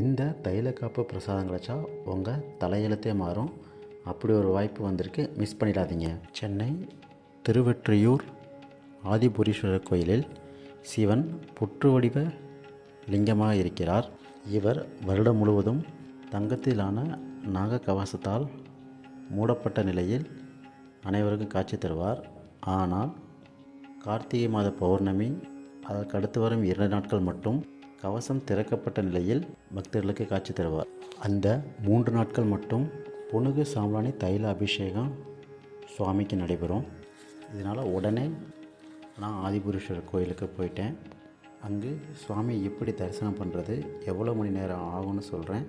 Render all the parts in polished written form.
இந்த தைலக்காப்பு பிரசாதம் கிடைச்சா உங்கள் தலையெழுத்தே மாறும். அப்படி ஒரு வாய்ப்பு வந்திருக்கு, மிஸ் பண்ணிடாதீங்க. சென்னை திருவெற்றியூர் ஆதிபுரீஸ்வரர் கோயிலில் சிவன் புற்று வடிவ லிங்கமாக இருக்கிறார். இவர் வருடம் முழுவதும் தங்கத்திலான நாகக்கவசத்தால் மூடப்பட்ட நிலையில் அனைவருக்கும் காட்சி தருவார். ஆனால் கார்த்திகை மாத பௌர்ணமி அதற்கு அடுத்து வரும் 2 நாட்கள் மட்டும் கவசம் திறக்கப்பட்ட நிலையில் பக்தர்களுக்கு காட்சி தருவார். அந்த 3 நாட்கள் மட்டும் புனுகு சாம்பிராணி தைல அபிஷேகம் சுவாமிக்கு நடைபெறும். இதனால் உடனே நான் ஆதிபுரீஸ்வரர் கோயிலுக்கு போயிட்டேன். அங்கு சுவாமி எப்படி தரிசனம் பண்ணுறது, எவ்வளோ மணி நேரம் ஆகும்னு சொல்கிறேன்.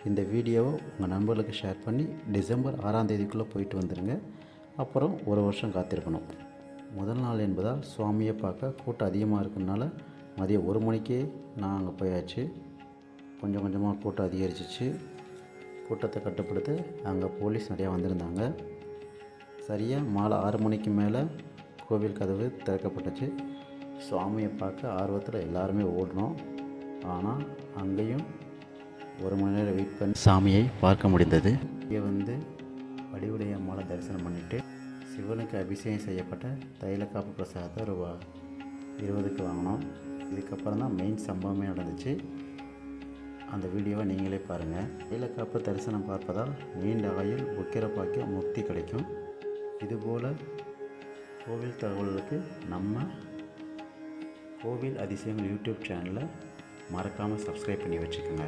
இந்த வீடியோவை உங்கள் நண்பர்களுக்கு ஷேர் பண்ணி டிசம்பர் 6ஆம் தேதிக்குள்ளே போயிட்டு வந்துடுங்க. அப்புறம் 1 வருஷம் காத்திருக்கணும். முதல் நாள் என்பதால் சுவாமியை பார்க்க கூட்டம் அதிகமாக இருக்கிறதுனால மதியம் 1 மணிக்கே நான் அங்கே போயாச்சு. கொஞ்சம் கொஞ்சமாக கூட்டம் அதிகரிச்சிச்சு. கூட்டத்தை கட்டுப்படுத்த அங்கே போலீஸ் நிறையா வந்திருந்தாங்க. சரியாக மாலை 6 மணிக்கு மேலே கோவில் கதவு திறக்கப்பட்டுச்சு. சுவாமியை பார்க்க ஆர்வத்தில் எல்லாருமே ஓடினோம். ஆனால் அங்கேயும் 1 மணி நேரம் வெயிட் பண்ணி சாமியை பார்க்க முடிந்தது. இங்கே வடிவுடைய அம்மாவை தரிசனம் பண்ணிவிட்டு சிவனுக்கு அபிஷேகம் செய்யப்பட்ட தைலக்காப்பு பிரசாதத்தை ரூபாய் 20க்கு வாங்கினோம். இதுக்கப்புறம் தான் மெயின் சம்பவமே நடந்துச்சு. அந்த வீடியோவை நீங்களே பாருங்கள். தைலக்காப்பு தரிசனம் பார்ப்பதால் நீண்ட ஆயுள், உக்கிர பாக்கியம், முக்தி கிடைக்கும். இதுபோல் கோவில் தகவல்களுக்கு நம்ம கோவில் அதிசயங்கள் யூடியூப் சேனலை மறக்காமல் சப்ஸ்கிரைப் பண்ணி வச்சுக்கோங்க.